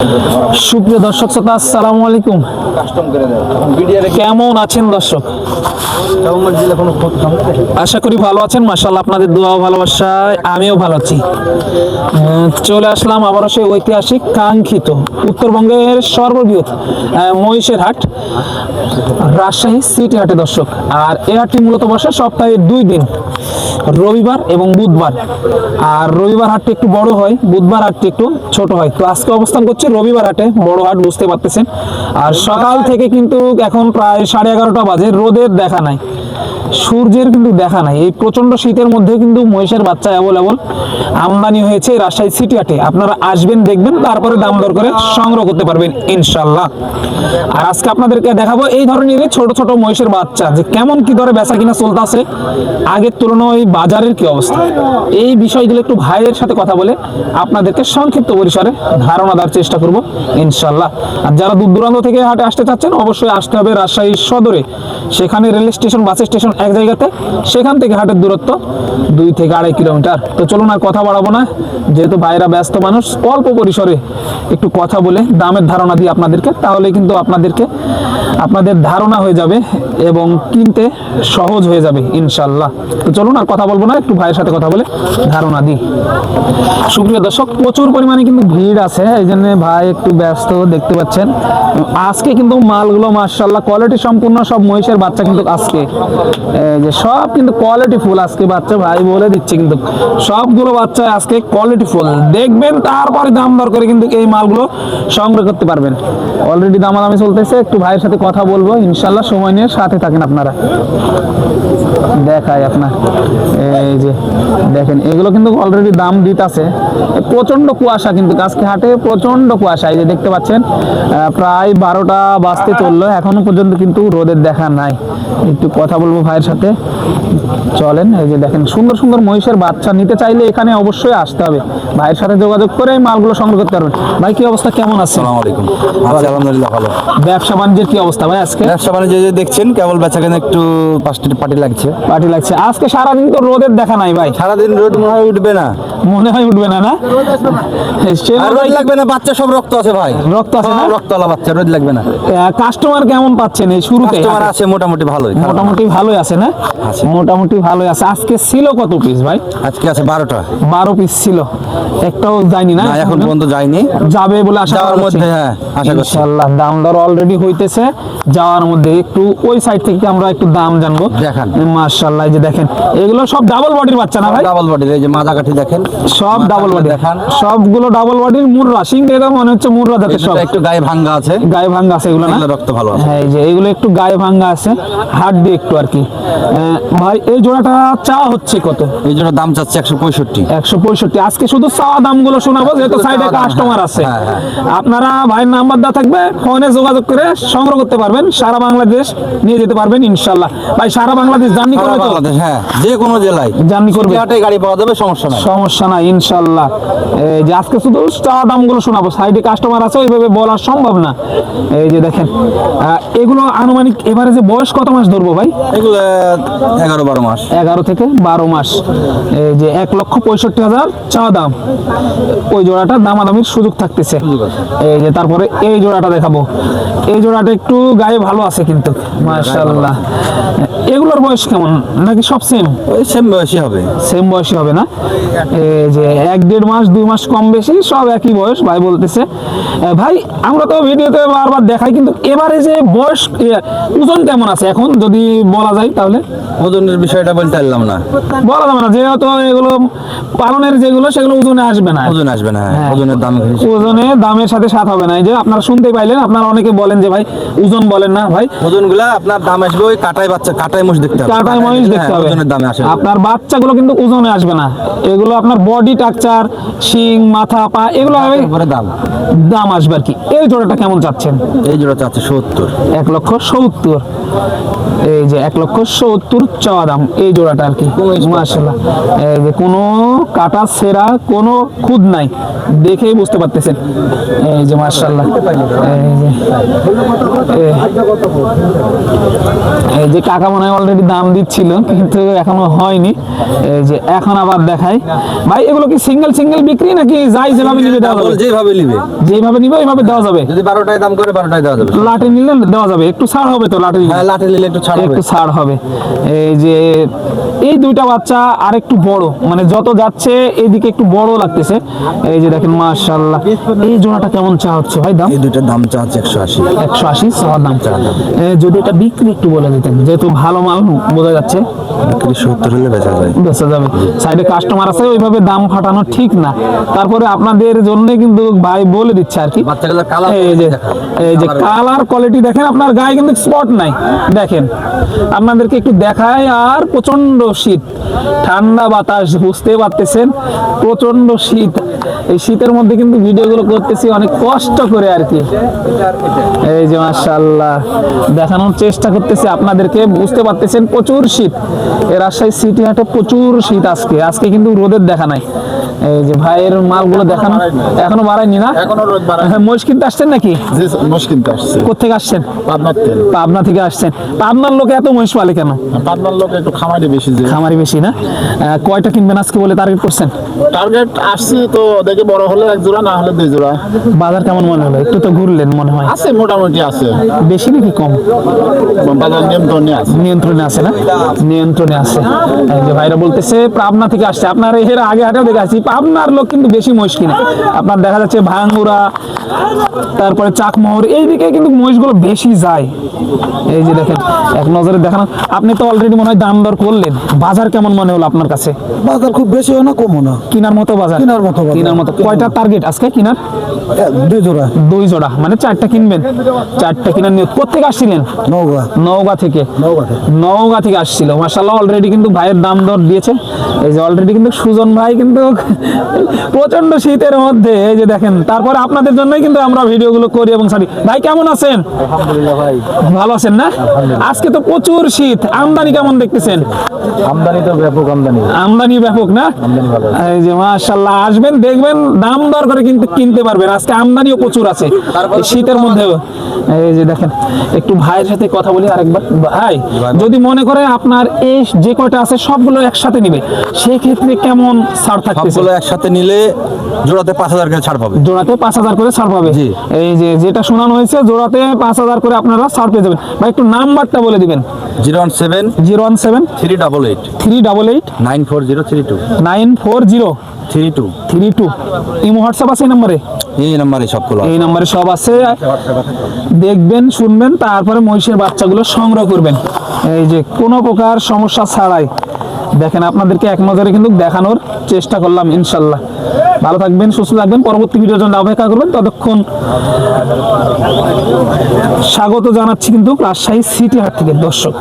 সুপ্রিয় দর্শক শ্রোতা, আসসালামু আলাইকুম। কেমন আছেন দর্শক? আশা করি ভালো আছেন। মাশাআল্লাহ, আপনাদের দোয়া ও ভালোবাসায় আমিও ভালো আছি। চলে আসলাম আবারও সেই ঐতিহাসিক কাঙ্ক্ষিত উত্তরবঙ্গের সর্ববৃহৎ মহিষের হাট, রাজশাহী সিটি হাটে দর্শক। আর এই হাটটি মূলত বসে সপ্তাহে 2 দিন, রবিবার এবং বুধবার। আর রবিবার হাটটি একটু বড় হয়, বুধবার হাটটি একটু ছোট হয়। তো আজকে অবস্থান করছে রবিবার হাটে, বড় হাট বুঝতে পারতেছেন। আর সকাল থেকে কিন্তু এখন প্রায় 11:30 বাজে, রোদের দেখা নাই, সূর্যের কিন্তু দেখা নাই। এই প্রচন্ড শীতের মধ্যে কিন্তু মহিষের বাচ্চা অ্যাভেলেবল আমদানি হয়েছে রাজশাহী সিটি হাটে। আপনারা আসবেন, দেখবেন, তারপরে দাম দর করে সংগ্রহ করতে পারবেন ইনশাল্লাহ। আর আজকে আপনাদেরকে দেখাবো এই ধরনের ছোট ছোট মহিষের বাচ্চা যে কেমন কি দরে বেচা কিনা চলতেছে, আগের তুলনায় বাজারের কি অবস্থা, এই বিষয়গুলো একটু ভাইয়ের সাথে কথা বলে আপনাদেরকে সংক্ষিপ্ত পরিসরে ধারণা দেওয়ার চেষ্টা করব ইনশাল্লাহ। আর যারা দূর দূরান্ত থেকে হাটে আসতে চাচ্ছেন, অবশ্যই আসতে হবে রাজশাহী সদরে। সেখানে রেল স্টেশন, বাস স্টেশন এক জায়গাতে, সেখান থেকে হাটের দূরত্ব 2 থেকে 2.5 কিলোমিটার। তো চলুন আর কথা বাড়াবো না, যেহেতু ভাইরা ব্যস্ত মানুষ, অল্প পরিসরে একটু কথা বলে দামের ধারণা দিই আপনাদেরকে, তাহলে কিন্তু আপনাদের ধারণা হয়ে যাবে এবং কিনতে সহজ হয়ে যাবে ইনশাল্লাহ। তো চলুন আর কথা বলবো না, একটু ভাইয়ের সাথে কথা বলে ধারণা দিই। সুপ্রিয় দর্শক, প্রচুর পরিমাণে কিন্তু ভিড় আছে, এই জন্য ভাই একটু ব্যস্ত দেখতে পাচ্ছেন। আজকে কিন্তু মালগুলো মাশাআল্লাহ কোয়ালিটি সম্পূর্ণ সব মহিষের বাচ্চা, কিন্তু আজকে যে সব কিন্তু কোয়ালিটি ফুল আজকে বাচ্চা, ভাই বলে দিচ্ছে কিন্তু সবগুলো বাচ্চা আজকে কোয়ালিটি ফুল। দেখবেন, তারপরে দাম দর করে কিন্তু এই মালগুলো সংগ্রহ করতে পারবেন। অলরেডি দামাদামি চলতেছে, একটু ভাইয়ের সাথে কথা বলবো ইনশাল্লাহ। সময় নিয়ে সাথে থাকেন আপনারা। দেখাই আপনার, এই যে দেখেন, এগুলো কিন্তু অলরেডি দাম দিতেছে। প্রচন্ড কুয়াশা কিন্তু আজকে হাটে, প্রচন্ড কুয়াশা। এই যে দেখতে পাচ্ছেন, প্রায় 12টা বাজতে চললো, এখনো পর্যন্ত কিন্তু রোদের দেখা নাই। একটু কথা বলবো ভাইয়ের সাথে, চলেন। এই যে দেখেন, সুন্দর সুন্দর মহিষের বাচ্চা নিতে চাইলে এখানে অবশ্যই আসতে হবে। ভাইয়ের সাথে যোগাযোগ করে এই মালগুলো সংগ্রহ করতে পারবেন। ভাই, কি অবস্থা, কেমন আছেন? আসসালামু আলাইকুম। আলহামদুলিল্লাহ ভালো। ব্যবসা বাণিজ্যের কি অবস্থা ভাই আজকে? ব্যবসা বাণিজ্য যে দেখছেন, কেবল বেচাকেনা একটু পার্টি লাগছে। আজকে সারাদিন তো রোদের দেখা নাই ভাই। সারাদিন রোদ মনে হয় উঠবে না, না আর রোদ লাগবে না। বাচ্চা সব রক্ত আছে ভাই, রক্ত আছে না? রক্তওয়ালা বাচ্চা, রোদ লাগবে না। কাস্টমার কেমন পাচ্ছেন এই শুরুতে? কাস্টমার আছে মোটামুটি ভালোই, মোটামুটি ভালোই আছে না? মোটামুটি ভালোই আছে। আজকে ছিল কত পিস ভাই? আজকে আছে 12টা। 12 পিস ছিল, একটাও যায়নি না? এখন পর্যন্ত যায়নি, যাবে বলে আশা যাওয়ার করা মধ্যে। হচ্ছে। হ্যাঁ, আশা করছি ইনশাআল্লাহ দাম দর অলরেডি হইতেছে, যাওয়ার মধ্যে। একটু ওই সাইড থেকে আমরা একটু দাম জানবো। দেখান। মাশাআল্লাহ, এই যে দেখেন, এগুলো সব ডাবল বডির বাচ্চা না ভাই? ডাবল বডির, এই যে মাজাকাঠি দেখেন, সব ডাবল বডি দেখান। সবগুলো ডাবল বডির মুররা, সিং দেখে মনে হচ্ছে মুররা জাতের। সব একটু গায়ে ভাঙ্গা আছে, গায়ে ভাঙ্গা আছে এগুলো না? রক্ত ভালো আছে। হ্যাঁ, এই যে এগুলো একটু গায়ে ভাঙ্গা আছে, হাত দিয়ে একটু আর কি। ভাই, এই জোড়াটা চাওয়া হচ্ছে কত? এই জন্য দাম চাচ্ছে 165। 165। আজকে শুধু চাওয়া দামগুলো শোনাবো, যেহেতু সাইডে কাস্টমার আছে। আপনারা ভাইয়ের নাম্বার দেওয়া থাকবে, ফোনে যোগাযোগ করে সংগ্রহ করতে পারবেন। সারা বাংলাদেশ নিয়ে যেতে পারবেন ইনশাল্লাহ। ভাই, সারা বাংলাদেশ জার্নি করবে তো? হ্যাঁ, যে কোনো জেলায় জার্নি করবে, গাড়ি পাওয়া যাবে, সমস্যা নাই ইনশাল্লাহ। এই যে আজকে শুধু চাওয়া দামগুলো শোনাবো, সাইডে কাস্টমার আছে, ওইভাবে বলা সম্ভব না। এই যে দেখেন, এগুলো আনুমানিক এবারে যে বয়স কত মাস ধরবো ভাই? এগুলো 11-12 মাস। 11 থেকে 12 মাস। এই যে 1,65,000 চাওয়া দাম। ওই জোড়াটা দামাদামির সুযোগ থাকতেছে। এই যে তারপরে এই জোড়াটা দেখাবো। এই জোড়াটা একটু গায়ে ভালো আছে কিন্তু মাশাআল্লাহ। এগুলোর বয়স কেমন, নাকি সব সেম? ওই সেম বয়সী হবে। সেম বয়সী হবে না? এই যে 1-1.5 মাস 2 মাস কম বেশি সব একই বয়স ভাই বলতেছে। ভাই, আমরা তো ভিডিওতে বারবার দেখাই, কিন্তু এবারে যে বয়স, ওজন কেমন আছে এখন যদি বলা যায় তাহলে? ওজনের বিষয়টা বলতে পারলাম না, বলা যাবে না, যেহেতু এগুলো পালনের যেগুলো, সেগুলো ওজনে আসবে না। ওজন আসবে না, ওজনের দাম ওজনে দামের সাথে সাথ হবে না। এই যে আপনারা শুনতে পাইলেন, আপনারা অনেকে বলেন যে ভাই ওজন বলেন না। ভাই, ওজনগুলা আপনার দাম আসবে ওই কাটাই বাচ্চা, কাটাই মহিষ দেখতে হবে, কাটাই মহিষ দেখতে হবে। ওজনের দামে আসে আপনার বাচ্চাগুলো কিন্তু ওজনে আসবে না। এগুলো আপনার বডি স্ট্রাকচার, শিং, মাথা, পা, এগুলো দাম আসবে আর কি। এই জোড়াটা কেমন চাচ্ছেন? এই জোড়া চাচ্ছে 70। 1,70,000। এই যে 1,70,000 চাওয়া দাম এই জোড়াটা আর কি মাশাআল্লাহ। এই যে কোনো কাটা সেরা কোনো খুদ নাই, দেখেই বুঝতে পারতেছেন। এই যে মাশাআল্লাহ, এই যে কাকা মনে হয় অলরেডি দাম দিচ্ছিল কিন্তু এখনো হয়নি। এই যে এখন আবার দেখাই ভাই, এগুলো কি সিঙ্গেল সিঙ্গেল বিক্রি নাকি যাই যেভাবে নিবে দেওয়া যাবে? যেভাবে নিবে, যেভাবে নিবে ওইভাবে দেওয়া যাবে। যদি 12টায় দাম করে 12টায় দেওয়া যাবে। লাটে নিলে দেওয়া যাবে, একটু ছাড় হবে তো লাটে নিলে? হ্যাঁ, লাটে নিলে একটু ছাড় হবে। একটু ছাড় হবে। এই যে এই দুইটা বাচ্চা আর একটু বড়, মানে যত যাচ্ছে এইদিকে একটু বড় লাগতেছে। এই যে দেখেন মাশাআল্লাহ, এই জোড়াটা কেমন চা হচ্ছে ভাই দাম? এই দুইটার দাম চা হচ্ছে 180। 180 চাওয়া দাম। যদি এটা বিক্রি একটু বলে দিতেন, যেহেতু ভালো মাল বোঝা যাচ্ছে। বিক্রি 70 হলে বেচা যায়। বেচা যাবে, সাইডে কাস্টমার আছে, ওইভাবে দাম ফাটানো ঠিক না। তারপরে আপনাদের জন্য কিন্তু ভাই বলে দিচ্ছে আর কি। বাচ্চাগুলোর কালার এই যে কালার কোয়ালিটি দেখেন, আপনার গায়ে কিন্তু স্পট নাই। দেখেন আপনাদেরকে একটু দেখায়। আর প্রচন্ড শীত, ঠান্ডা বাতাস, বুঝতে পারতেছেন প্রচন্ড শীত। এই শীতের মধ্যে কিন্তু ভিডিওগুলো করতেছি অনেক কষ্ট করে আর কি। এই যে মাশাআল্লাহ দেখানোর চেষ্টা করতেছি আপনাদেরকে, বুঝতে পারতেছেন প্রচুর শীত। এই রাজশাহী সিটি হাটে প্রচুর শীত আজকে কিন্তু রোদের দেখা নাই। এই যে ভাইয়ের মালগুলো দেখানো এখনো বাড়ায়নি না? এখনো রোদ বাড়ায়নি। হ্যাঁ, মহিষ কিনতে আসছেন নাকি? জি, মোষ কিনতে আসছে। কোথেকে আসছেন? পাবনার তেল। পাবনা থেকে আসছেন। পাবনার লোকে এত মহিষ পালে কেন? পাবনার লোক একটু খামারি বেশি, যে খামারি বেশি না? কয়টা কিনবেন আজকে বলে টার্গেট করছেন? টার্গেট আসছে তো, দেখে বড় হলে 1 জোড়া, না হলে 2 জোড়া। বাজার কেমন মনে হলো? একটু তো ঘুরলেন মনে হয়। আছে, মোটামুটি আছে। বেশি নাকি কম? বাজার নিয়ন্ত্রণে আছে। নিয়ন্ত্রণে আছে না? নিয়ন্ত্রণে আছে। এই যে ভাইরা বলতেছে পাবনা থেকে আসছে। আপনার এর আগে হাটেও দেখে আসছি, পাবনার লোক কিন্তু বেশি মহিষ কিনে। আপনার দেখা যাচ্ছে ভাঙ্গুরা, তারপরে চাকমোহর, এইদিকে কিন্তু মহিষগুলো বেশি যায়। এই যে দেখেন এক নজরে দেখানো। আপনি তো অলরেডি মনে হয় দাম দর করলেন, বাজার কেমন মনে হলো আপনার কাছে? বাজার খুব বেশি হয় না, কমও না। কিনার মতো বাজার? কেনার মতো বাজার। কেনার মতো। কয়টা টার্গেট আজকে কিনার? 2 জোড়া। 2 জোড়া, মানে 4টা কিনবেন। 4টা কিনার নিয়ত। কোথেকে আসছিলেন? নওগাঁ। নওগাঁ থেকে। নওগাঁ থেকে আসছিল। মাশাআল্লাহ অলরেডি কিন্তু ভাইয়ের দাম দর দিয়েছে। এই যে অলরেডি কিন্তু সুজন ভাই কিন্তু প্রচন্ড শীতের মধ্যে, এই যে দেখেন। তারপরে আপনাদের জন্যই কিন্তু আমরা ভিডিওগুলো করি এবং ছাড়ি। ভাই কেমন আছেন? আলহামদুলিল্লাহ ভাই। ভালো আছেন না? আজকে তো প্রচুর শীত, আমদানি কেমন দেখতেছেন? আমদানি তো ব্যাপক আমদানি। আমদানি ব্যাপক না? এই যে মাশাআল্লাহ আসবেন, দেখবেন দাম দর করে কিন্তু কিনতে পারবেন। আজকে আমদানিও প্রচুর আছে এই শীতের মধ্যেও। এই যে দেখেন, একটু ভাইয়ের সাথে কথা বলি আরেকবার। ভাই যদি মনে করে আপনার এই যে কয়টা আছে সবগুলো একসাথে নিবে, সেই ক্ষেত্রে কেমন ছাড় থাকতেছে? সবগুলো একসাথে নিলে জোড়াতে 5000 করে ছাড় পাবে। জোড়াতে 5000 করে ছাড় পাবে। জি। এই যে যেটা শোনানো হয়েছে, জোড়াতে 5000 করে আপনারা ছাড় পেয়ে যাবেন। ভাই একটু নাম্বারটা বলে দিবেন। 017 017 388 388 94032 940 32। 32। ইমো হোয়াটসঅ্যাপ আছে এই নম্বরে? এই নাম্বারে সবগুলো এই নম্বরে সব আছে। দেখবেন, শুনবেন, তারপরে মহিষের বাচ্চাগুলো সংগ্রহ করবেন। এই যে কোনো প্রকার সমস্যা ছাড়াই দেখেন, আপনাদেরকে এক নজরে কিন্তু দেখানোর চেষ্টা করলাম। ইনশাল্লাহ ভালো থাকবেন, সুস্থ থাকবেন। পরবর্তী ভিডিওর জন্য অপেক্ষা করবেন। ততক্ষণ স্বাগত জানাচ্ছি কিন্তু রাজশাহী সিটি হাট থেকে দর্শক।